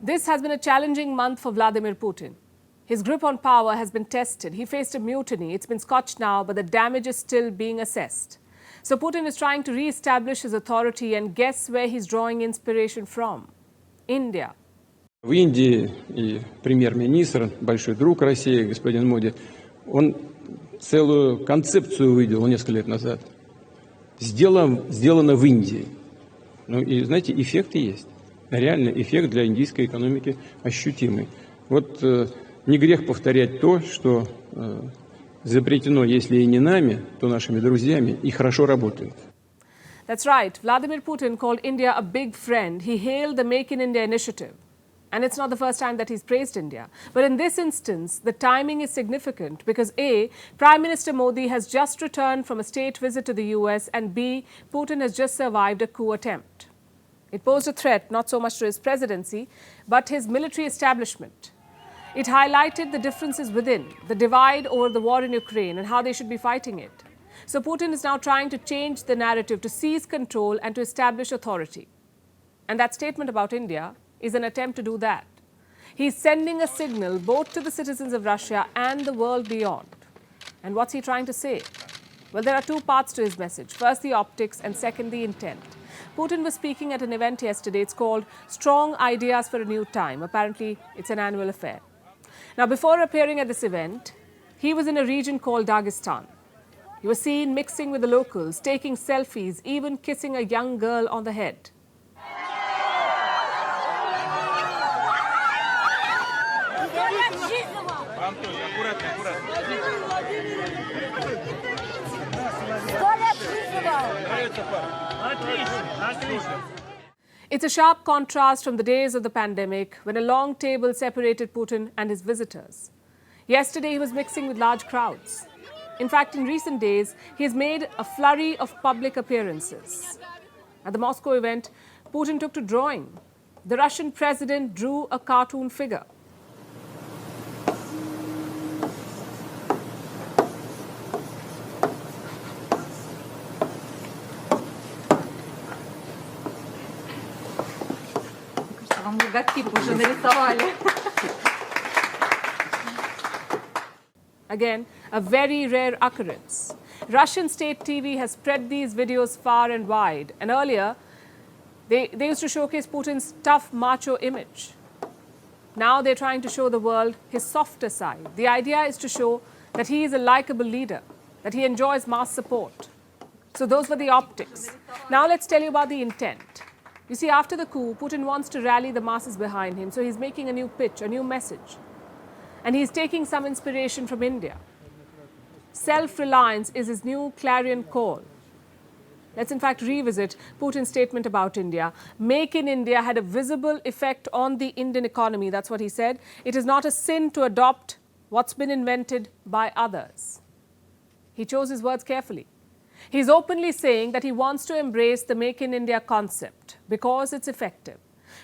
This has been a challenging month for Vladimir Putin. His grip on power has been tested. He faced a mutiny. It's been scotched now, but the damage is still being assessed. So Putin is trying to re-establish his authority, and guess where he's drawing inspiration from? India. В Индии и премьер-министр, большой друг России, господин Моди, он целую концепцию выделил несколько лет назад. Сделано в Индии. Ну и, знаете, эффекты есть. Реальный эффект для индийской экономики ощутимый. Вот не грех повторять то, что изобретено, если и не нами, то нашими друзьями, и хорошо работает. That's right. Vladimir Putin called India a big friend. He hailed the Make in India initiative. And it's not the first time that he's praised India. But in this instance, the timing is significant because A, Prime Minister Modi has just returned from a state visit to the US, and B, Putin has just survived a coup attempt. It posed a threat not so much to his presidency, but his military establishment. It highlighted the differences within, the divide over the war in Ukraine and how they should be fighting it. So Putin is now trying to change the narrative, to seize control and to establish authority. And that statement about India is an attempt to do that. He's sending a signal both to the citizens of Russia and the world beyond. And what's he trying to say? Well, there are two parts to his message. First, the optics, and second, the intent. Putin was speaking at an event yesterday. It's called Strong Ideas for a New Time. Apparently, it's an annual affair. Now, before appearing at this event, he was in a region called Dagestan. He was seen mixing with the locals, taking selfies, even kissing a young girl on the head. It's a sharp contrast from the days of the pandemic when a long table separated Putin and his visitors. Yesterday, he was mixing with large crowds. In fact, in recent days, he has made a flurry of public appearances. At the Moscow event, Putin took to drawing. The Russian president drew a cartoon figure. Again, a very rare occurrence. Russian state TV has spread these videos far and wide. And earlier, they used to showcase Putin's tough macho image. Now they're trying to show the world his softer side. The idea is to show that he is a likable leader, that he enjoys mass support. So those were the optics. Now let's tell you about the intent. You see, after the coup, Putin wants to rally the masses behind him, so he's making a new pitch, a new message. And he's taking some inspiration from India. Self-reliance is his new clarion call. Let's in fact revisit Putin's statement about India. Make in India had a visible effect on the Indian economy. That's what he said. It is not a sin to adopt what's been invented by others. He chose his words carefully. He's openly saying that he wants to embrace the Make in India concept because it's effective.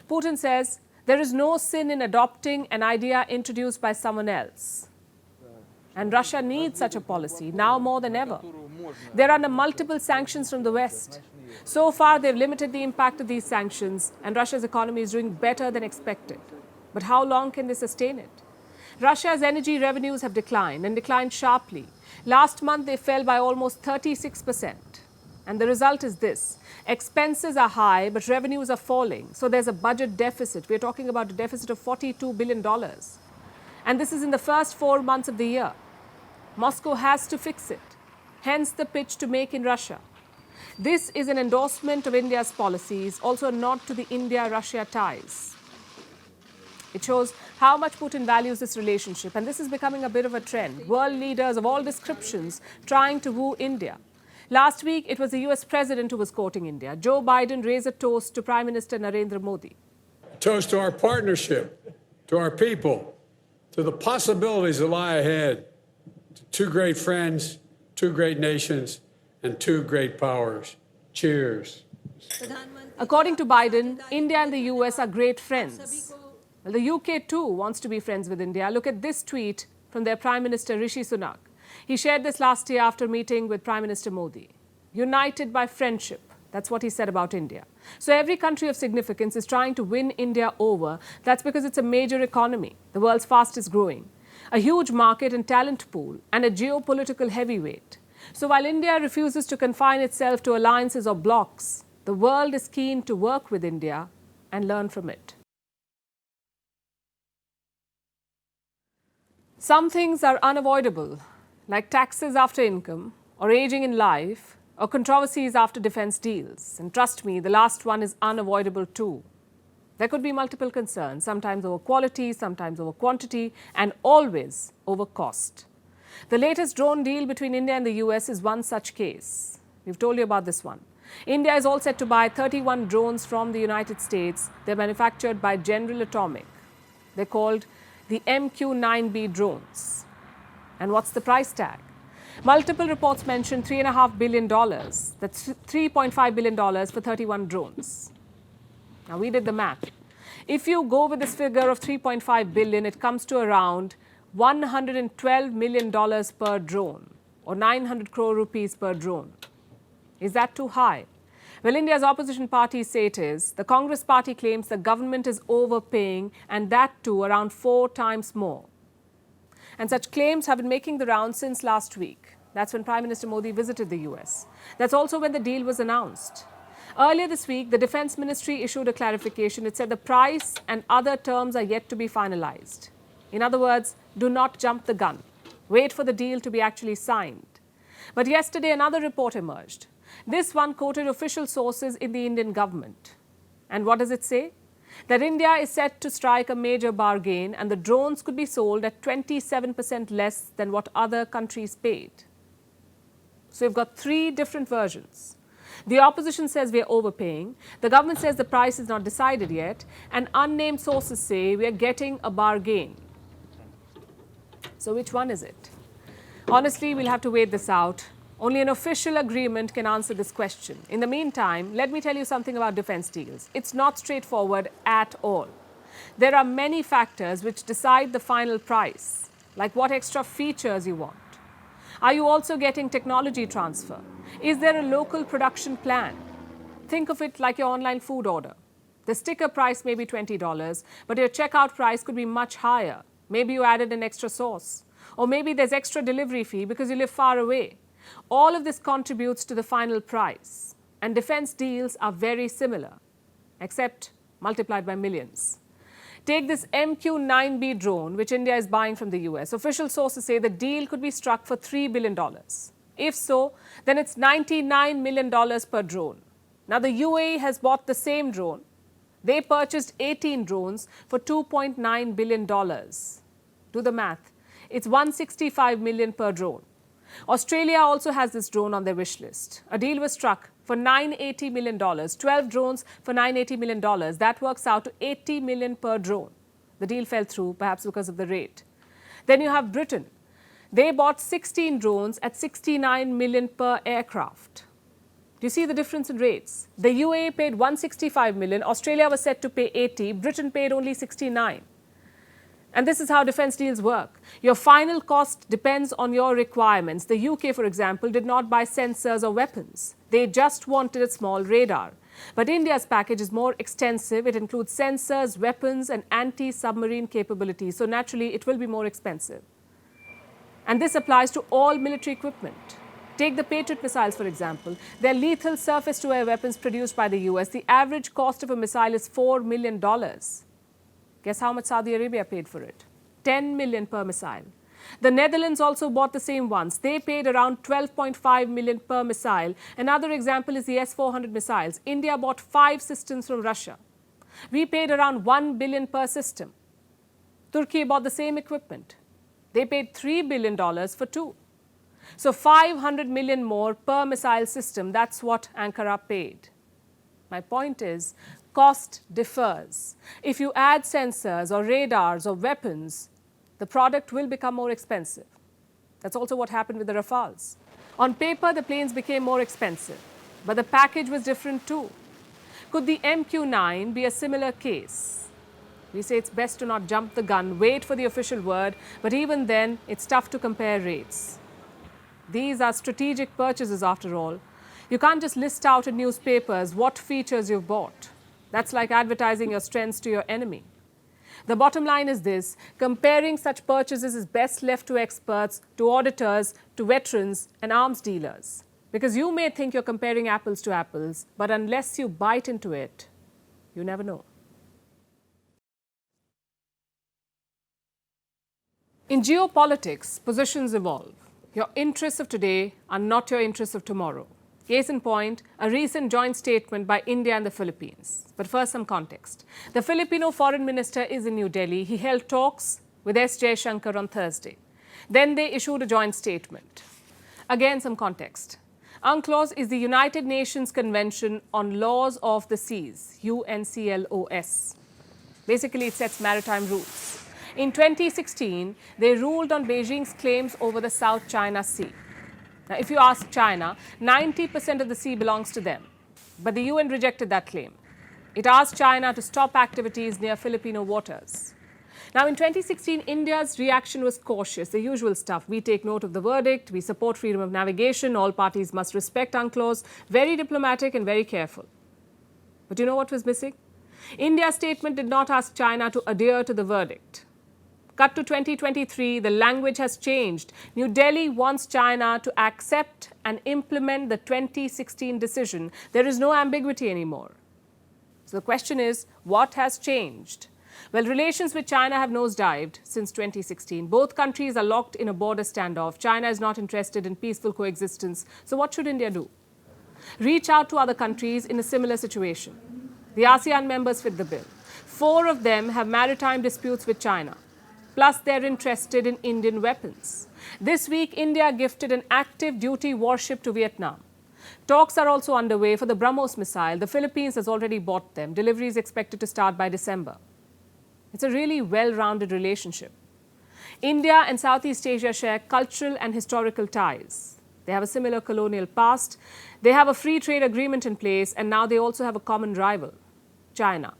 Putin says there is no sin in adopting an idea introduced by someone else. And Russia needs such a policy now more than ever. They're under multiple sanctions from the West. So far, they've limited the impact of these sanctions, and Russia's economy is doing better than expected. But how long can they sustain it? Russia's energy revenues have declined, and declined sharply. Last month, they fell by almost 36%. And the result is this. Expenses are high, but revenues are falling. So there's a budget deficit. We're talking about a deficit of $42 billion. And this is in the first 4 months of the year. Moscow has to fix it. Hence the pitch to make in Russia. This is an endorsement of India's policies, also a nod to the India-Russia ties. It shows how much Putin values this relationship, and this is becoming a bit of a trend. World leaders of all descriptions trying to woo India. Last week, it was the US president who was courting India. Joe Biden raised a toast to Prime Minister Narendra Modi. A toast to our partnership, to our people, to the possibilities that lie ahead, to two great friends, two great nations, and two great powers. Cheers. According to Biden, India and the US are great friends. Well, the UK too wants to be friends with India. Look at this tweet from their Prime Minister Rishi Sunak. He shared this last year after meeting with Prime Minister Modi. United by friendship, That's what he said about India. So every country of significance is trying to win India over. That's because it's a major economy, the world's fastest growing, a huge market and talent pool, and a geopolitical heavyweight. So while India refuses to confine itself to alliances or blocs, the world is keen to work with India and learn from it. Some things are unavoidable, like taxes after income, or aging in life, or controversies after defense deals. And trust me, the last one is unavoidable too. There could be multiple concerns, sometimes over quality, sometimes over quantity, and always over cost. The latest drone deal between India and the US is one such case. We've told you about this one. India is all set to buy 31 drones from the United States. They're manufactured by General Atomic. They're called the MQ-9B drones. And what's the price tag? Multiple reports mention $3.5 billion. That's $3.5 billion for 31 drones. Now, we did the math. If you go with this figure of 3.5 billion, it comes to around $112 million per drone, or 900 crore rupees per drone. Is that too high? Well, India's opposition parties say it is. The Congress party claims the government is overpaying, and that too around 4 times more. And such claims have been making the rounds since last week. That's when Prime Minister Modi visited the US. That's also when the deal was announced. Earlier this week, the Defense Ministry issued a clarification. It said the price and other terms are yet to be finalized. In other words, do not jump the gun. Wait for the deal to be actually signed. But yesterday, another report emerged. This one quoted official sources in the Indian government. And what does it say? That India is set to strike a major bargain and the drones could be sold at 27% less than what other countries paid. So you've got 3 different versions. The opposition says we are overpaying. The government says the price is not decided yet. And unnamed sources say we are getting a bargain. So which one is it? Honestly, we'll have to wait this out. Only an official agreement can answer this question. In the meantime, let me tell you something about defense deals. It's not straightforward at all. There are many factors which decide the final price, like what extra features you want. Are you also getting technology transfer? Is there a local production plan? Think of it like your online food order. The sticker price may be $20, but your checkout price could be much higher. Maybe you added an extra sauce. Or maybe there's extra delivery fee because you live far away. All of this contributes to the final price. And defense deals are very similar, except multiplied by millions. Take this MQ-9B drone, which India is buying from the US. Official sources say the deal could be struck for $3 billion. If so, then it's $99 million per drone. Now, the UAE has bought the same drone. They purchased 18 drones for $2.9 billion. Do the math. It's $165 million per drone. Australia also has this drone on their wish list. A deal was struck for $980 million, 12 drones for $980 million. That works out to $80 million per drone. The deal fell through, perhaps because of the rate. Then you have Britain. They bought 16 drones at $69 million per aircraft. Do you see the difference in rates? The UAE paid $165 million, Australia was set to pay $80, Britain paid only $69. And this is how defense deals work. Your final cost depends on your requirements. The UK, for example, did not buy sensors or weapons. They just wanted a small radar. But India's package is more extensive. It includes sensors, weapons, and anti-submarine capabilities. So naturally, it will be more expensive. And this applies to all military equipment. Take the Patriot missiles, for example. They're lethal surface-to-air weapons produced by the US. The average cost of a missile is $4 million. Guess how much Saudi Arabia paid for it? $10 million per missile. The Netherlands also bought the same ones. They paid around $12.5 million per missile. Another example is the S-400 missiles. India bought 5 systems from Russia. We paid around $1 billion per system. Turkey bought the same equipment. They paid $3 billion for 2. So $500 million more per missile system. That's what Ankara paid. My point is, cost differs. If you add sensors or radars or weapons, the product will become more expensive. That's also what happened with the Rafales. On paper, the planes became more expensive, but the package was different too. Could the MQ-9 be a similar case? We say it's best to not jump the gun, wait for the official word, but even then, it's tough to compare rates. These are strategic purchases after all. You can't just list out in newspapers what features you've bought. That's like advertising your strengths to your enemy. The bottom line is this: comparing such purchases is best left to experts, to auditors, to veterans and arms dealers. Because you may think you're comparing apples to apples, but unless you bite into it, you never know. In geopolitics, positions evolve. Your interests of today are not your interests of tomorrow. Case in point, a recent joint statement by India and the Philippines. But first, some context. The Filipino foreign minister is in New Delhi. He held talks with S. Jaishankar on Thursday. Then they issued a joint statement. Again, some context. UNCLOS is the United Nations Convention on Laws of the Seas, UNCLOS. Basically, it sets maritime rules. In 2016, they ruled on Beijing's claims over the South China Sea. Now, if you ask China, 90% of the sea belongs to them. But the UN rejected that claim. It asked China to stop activities near Filipino waters. Now, in 2016, India's reaction was cautious, the usual stuff. We take note of the verdict, we support freedom of navigation, all parties must respect UNCLOS, very diplomatic and very careful. But you know what was missing? India's statement did not ask China to adhere to the verdict. Cut to 2023, the language has changed. New Delhi wants China to accept and implement the 2016 decision. There is no ambiguity anymore. So the question is, what has changed? Well, relations with China have nosedived since 2016. Both countries are locked in a border standoff. China is not interested in peaceful coexistence. So what should India do? Reach out to other countries in a similar situation. The ASEAN members fit the bill. 4 of them have maritime disputes with China. Plus, they're interested in Indian weapons. This week, India gifted an active duty warship to Vietnam. Talks are also underway for the BrahMos missile. The Philippines has already bought them. Delivery is expected to start by December. It's a really well-rounded relationship. India and Southeast Asia share cultural and historical ties. They have a similar colonial past. They have a free trade agreement in place, and now they also have a common rival, China.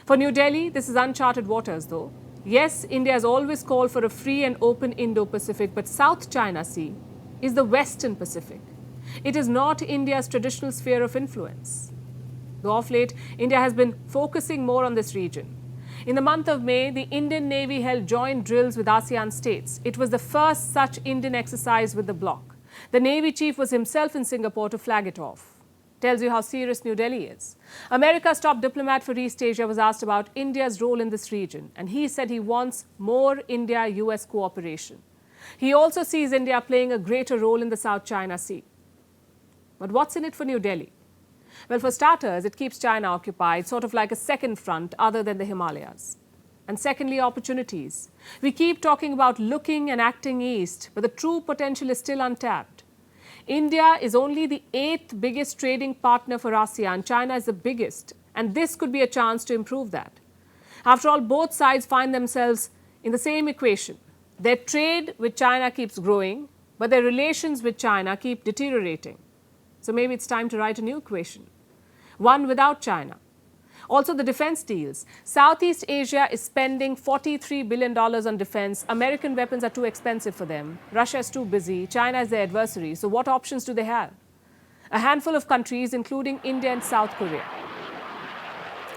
For New Delhi, this is uncharted waters, though. Yes, India has always called for a free and open Indo-Pacific, but South China Sea is the Western Pacific. It is not India's traditional sphere of influence. Though of late, India has been focusing more on this region. In the month of May, the Indian Navy held joint drills with ASEAN states. It was the first such Indian exercise with the bloc. The Navy chief was himself in Singapore to flag it off. Tells you how serious New Delhi is. America's top diplomat for East Asia was asked about India's role in this region, and he said he wants more India-US cooperation. He also sees India playing a greater role in the South China Sea. But what's in it for New Delhi? Well, for starters, it keeps China occupied, sort of like a second front other than the Himalayas. And secondly, opportunities. We keep talking about looking and acting east, but the true potential is still untapped. India is only the 8th biggest trading partner for ASEAN. China is the biggest, and this could be a chance to improve that. After all, both sides find themselves in the same equation. Their trade with China keeps growing, but their relations with China keep deteriorating. So maybe it's time to write a new equation, one without China. Also, the defense deals. Southeast Asia is spending $43 billion on defense. American weapons are too expensive for them. Russia is too busy. China is their adversary. So what options do they have? A handful of countries, including India and South Korea.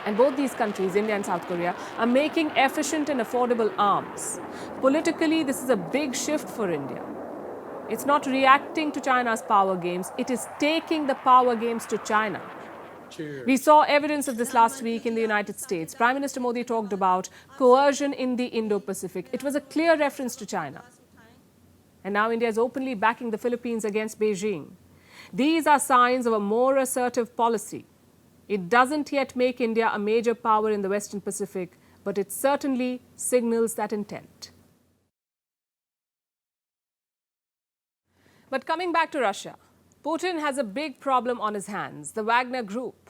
And both these countries, India and South Korea, are making efficient and affordable arms. Politically, this is a big shift for India. It's not reacting to China's power games. It is taking the power games to China. Cheers. We saw evidence of this last week in the United States. Prime Minister Modi talked about coercion in the Indo-Pacific. It was a clear reference to China. And now India is openly backing the Philippines against Beijing. These are signs of a more assertive policy. It doesn't yet make India a major power in the Western Pacific, but it certainly signals that intent. But coming back to Russia, Putin has a big problem on his hands, the Wagner Group.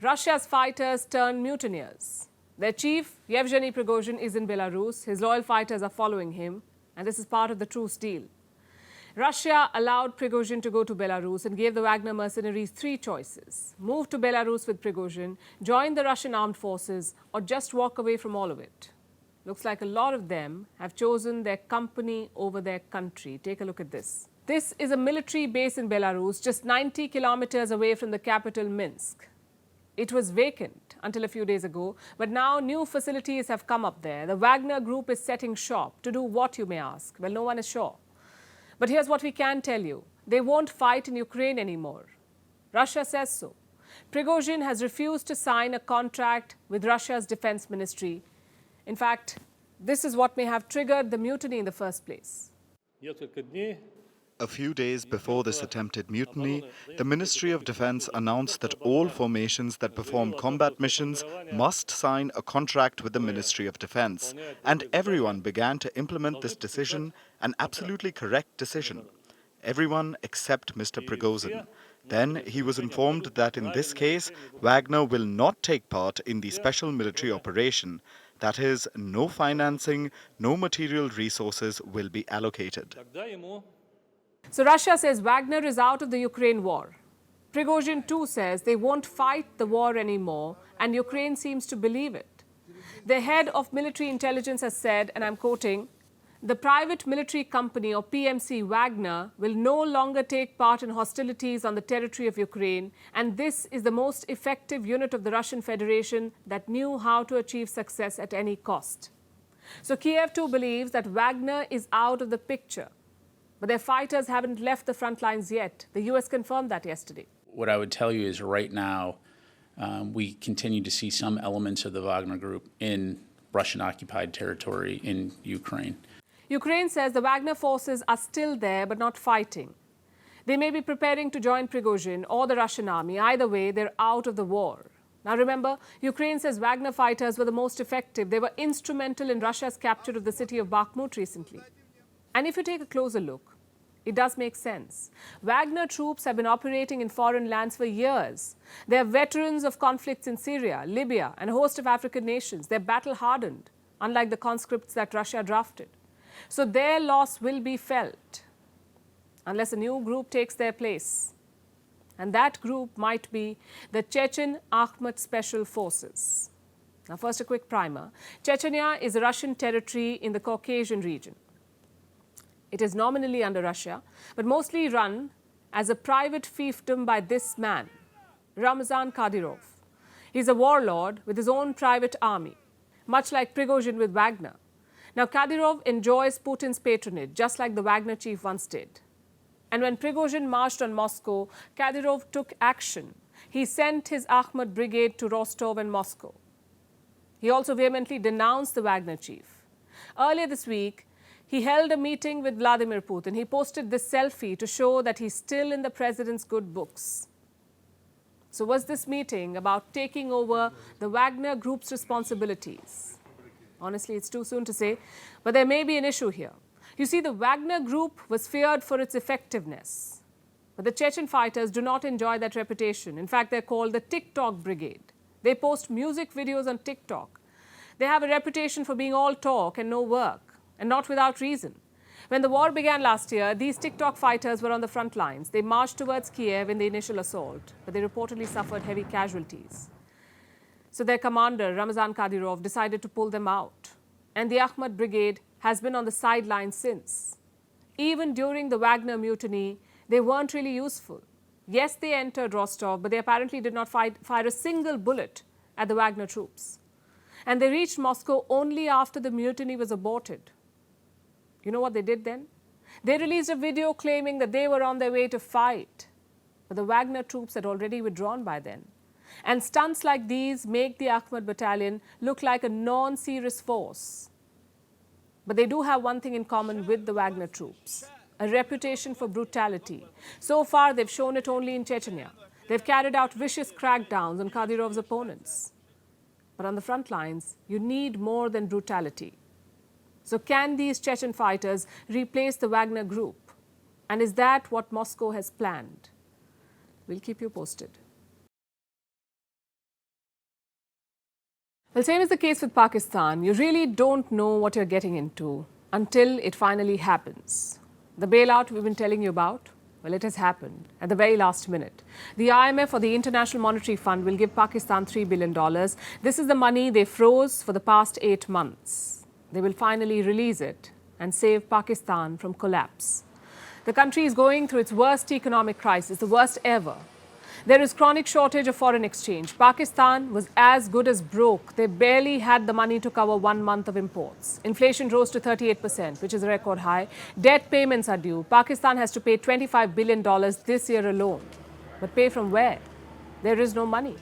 Russia's fighters turned mutineers. Their chief, Yevgeny Prigozhin, is in Belarus. His loyal fighters are following him, and this is part of the truce deal. Russia allowed Prigozhin to go to Belarus and gave the Wagner mercenaries 3 choices: move to Belarus with Prigozhin, join the Russian armed forces, or just walk away from all of it. Looks like a lot of them have chosen their company over their country. Take a look at this. This is a military base in Belarus, just 90 kilometers away from the capital, Minsk. It was vacant until a few days ago, but now new facilities have come up there. The Wagner Group is setting shop. To do what, you may ask? Well, no one is sure. But here's what we can tell you. They won't fight in Ukraine anymore. Russia says so. Prigozhin has refused to sign a contract with Russia's defense ministry. In fact, this is what may have triggered the mutiny in the first place. A few days before this attempted mutiny, the Ministry of Defense announced that all formations that perform combat missions must sign a contract with the Ministry of Defense. And everyone began to implement this decision, an absolutely correct decision. Everyone except Mr. Prigozhin. Then he was informed that in this case, Wagner will not take part in the special military operation. That is, no financing, no material resources will be allocated. So Russia says Wagner is out of the Ukraine war. Prigozhin too says they won't fight the war anymore, and Ukraine seems to believe it. The head of military intelligence has said, and I'm quoting, "The private military company or PMC Wagner will no longer take part in hostilities on the territory of Ukraine, and this is the most effective unit of the Russian Federation that knew how to achieve success at any cost." So Kiev too believes that Wagner is out of the picture. But their fighters haven't left the front lines yet. The U.S. confirmed that yesterday. What I would tell you is right now, we continue to see some elements of the Wagner Group in Russian-occupied territory in Ukraine. Ukraine says the Wagner forces are still there but not fighting. They may be preparing to join Prigozhin or the Russian army. Either way, they're out of the war. Now remember, Ukraine says Wagner fighters were the most effective. They were instrumental in Russia's capture of the city of Bakhmut recently. And if you take a closer look, it does make sense. Wagner troops have been operating in foreign lands for years. They are veterans of conflicts in Syria, Libya, and a host of African nations. They're battle-hardened, unlike the conscripts that Russia drafted. So their loss will be felt unless a new group takes their place. And that group might be the Chechen Akhmat Special Forces. Now first, a quick primer. Chechnya is a Russian territory in the Caucasian region. It is nominally under Russia, but mostly run as a private fiefdom by this man, Ramzan Kadyrov. He's a warlord with his own private army, much like Prigozhin with Wagner. Now, Kadyrov enjoys Putin's patronage, just like the Wagner chief once did. And when Prigozhin marched on Moscow, Kadyrov took action. He sent his Akhmat brigade to Rostov and Moscow. He also vehemently denounced the Wagner chief. Earlier this week, he held a meeting with Vladimir Putin. He posted this selfie to show that he's still in the president's good books. So was this meeting about taking over the Wagner Group's responsibilities? Honestly, it's too soon to say, but there may be an issue here. You see, the Wagner Group was feared for its effectiveness. But the Chechen fighters do not enjoy that reputation. In fact, they're called the TikTok Brigade. They post music videos on TikTok. They have a reputation for being all talk and no work. And not without reason. When the war began last year, these TikTok fighters were on the front lines. They marched towards Kiev in the initial assault, but they reportedly suffered heavy casualties. So their commander, Ramzan Kadyrov, decided to pull them out. And the Akhmat Brigade has been on the sidelines since. Even during the Wagner mutiny, they weren't really useful. Yes, they entered Rostov, but they apparently did not fire a single bullet at the Wagner troops. And they reached Moscow only after the mutiny was aborted. You know what they did then? They released a video claiming that they were on their way to fight. But the Wagner troops had already withdrawn by then. And stunts like these make the Akhmat battalion look like a non-serious force. But they do have one thing in common with the Wagner troops: a reputation for brutality. So far, they've shown it only in Chechnya. They've carried out vicious crackdowns on Kadyrov's opponents. But on the front lines, you need more than brutality. So can these Chechen fighters replace the Wagner Group? And is that what Moscow has planned? We'll keep you posted. Well, same is the case with Pakistan. You really don't know what you're getting into until it finally happens. The bailout we've been telling you about, well, it has happened at the very last minute. The IMF, or the International Monetary Fund, will give Pakistan $3 billion. This is the money they froze for the past 8 months. They will finally release it and save Pakistan from collapse. The country is going through its worst economic crisis, the worst ever. There is chronic shortage of foreign exchange. Pakistan was as good as broke. They barely had the money to cover 1 month of imports. Inflation rose to 38%, which is a record high. Debt payments are due. Pakistan has to pay $25 billion this year alone. But pay from where? There is no money.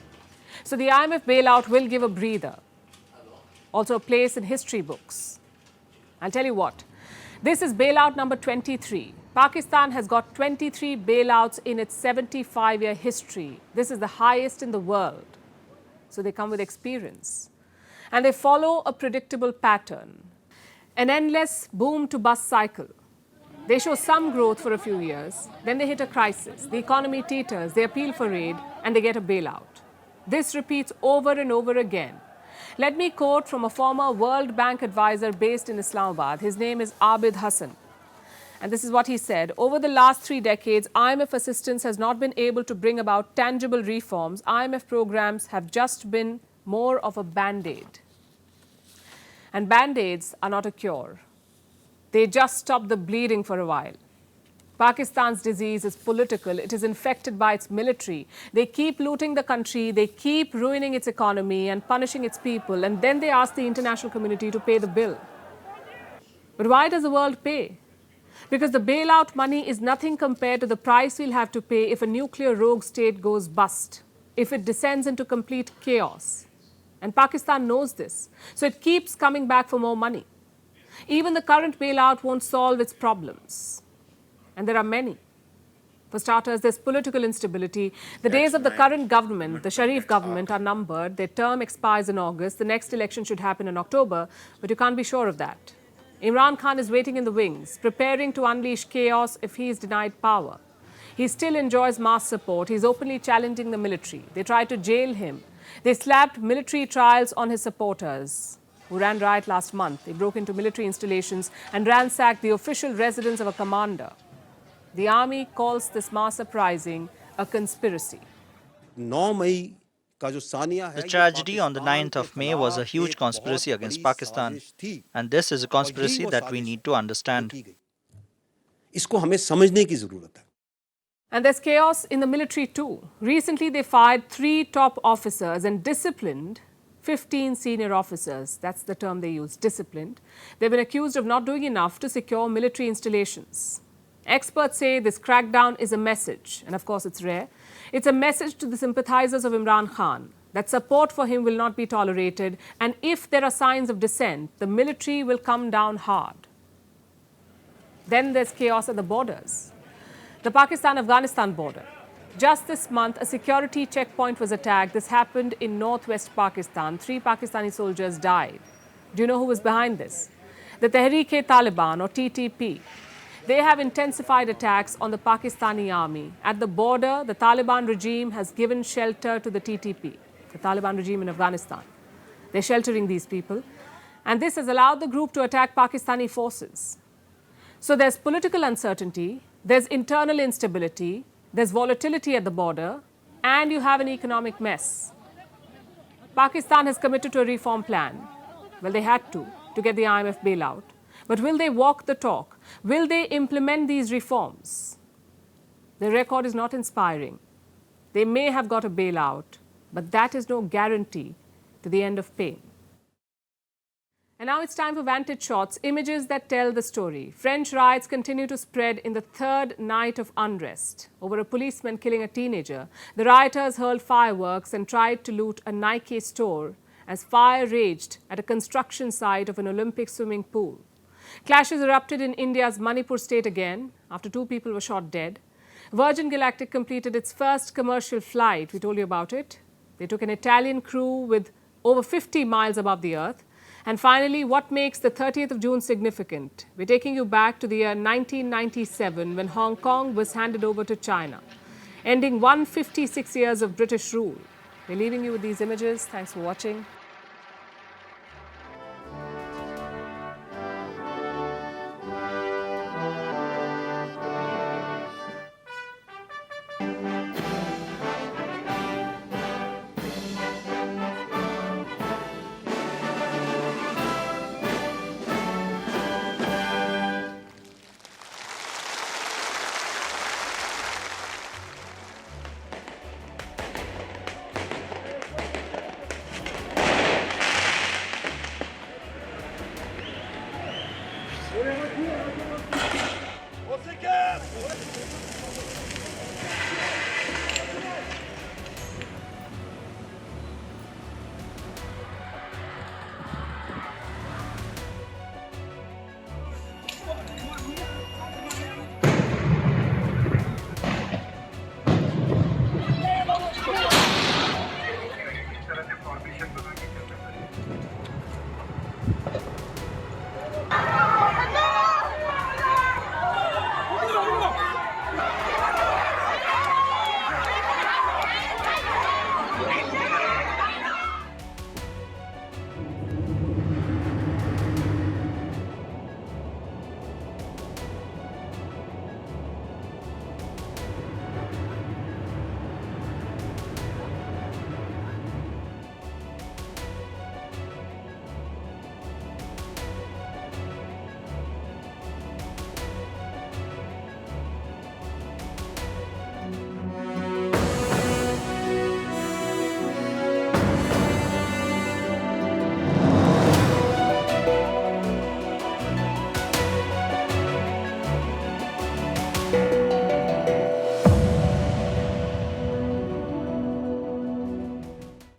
So the IMF bailout will give a breather. Also a place in history books. I'll tell you what. This is bailout number 23. Pakistan has got 23 bailouts in its 75-year history. This is the highest in the world. So they come with experience. And they follow a predictable pattern. An endless boom to bust cycle. They show some growth for a few years, then they hit a crisis. The economy teeters, they appeal for aid, and they get a bailout. This repeats over and over again. Let me quote from a former World Bank advisor based in Islamabad. His name is Abid Hassan. And this is what he said. Over the last 3 decades, IMF assistance has not been able to bring about tangible reforms. IMF programs have just been more of a band-aid. And band-aids are not a cure. They just stop the bleeding for a while. Pakistan's disease is political. It is infected by its military. They keep looting the country. They keep ruining its economy and punishing its people. And then they ask the international community to pay the bill. But why does the world pay? Because the bailout money is nothing compared to the price we'll have to pay if a nuclear rogue state goes bust, if it descends into complete chaos. And Pakistan knows this. So it keeps coming back for more money. Even the current bailout won't solve its problems. And there are many. For starters, there's political instability. The days of the current government, the Sharif government, are numbered. Their term expires in August. The next election should happen in October, but you can't be sure of that. Imran Khan is waiting in the wings, preparing to unleash chaos if he is denied power. He still enjoys mass support. He's openly challenging the military. They tried to jail him. They slapped military trials on his supporters, who ran riot last month. They broke into military installations and ransacked the official residence of a commander. The army calls this mass uprising a conspiracy. The tragedy on the 9th of May was a huge conspiracy against Pakistan, and this is a conspiracy that we need to understand. And there's chaos in the military too. Recently, they fired 3 top officers and disciplined 15 senior officers. That's the term they use, disciplined. They've been accused of not doing enough to secure military installations. Experts say this crackdown is a message, and of course it's rare. It's a message to the sympathizers of Imran Khan that support for him will not be tolerated, and if there are signs of dissent, the military will come down hard. Then there's chaos at the borders. The Pakistan-Afghanistan border. Just this month, a security checkpoint was attacked. This happened in northwest Pakistan. 3 Pakistani soldiers died. Do you know who was behind this? The Tehreek-e-Taliban, or TTP. They have intensified attacks on the Pakistani army. At the border, the Taliban regime has given shelter to the TTP, the Taliban regime in Afghanistan. They're sheltering these people. And this has allowed the group to attack Pakistani forces. So there's political uncertainty, there's internal instability, there's volatility at the border, and you have an economic mess. Pakistan has committed to a reform plan. Well, they had to get the IMF bailout. But will they walk the talk? Will they implement these reforms? The record is not inspiring. They may have got a bailout, but that is no guarantee to the end of pain. And now it's time for Vantage shots, images that tell the story. French riots continue to spread in the 3rd night of unrest over a policeman killing a teenager. The rioters hurled fireworks and tried to loot a Nike store as fire raged at a construction site of an Olympic swimming pool. Clashes erupted in India's Manipur state again after 2 people were shot dead. Virgin Galactic completed its first commercial flight. We told you about it. They took an Italian crew with over 50 miles above the Earth. And finally, what makes the 30th of June significant? We're taking you back to the year 1997 when Hong Kong was handed over to China, ending 156 years of British rule. We're leaving you with these images. Thanks for watching.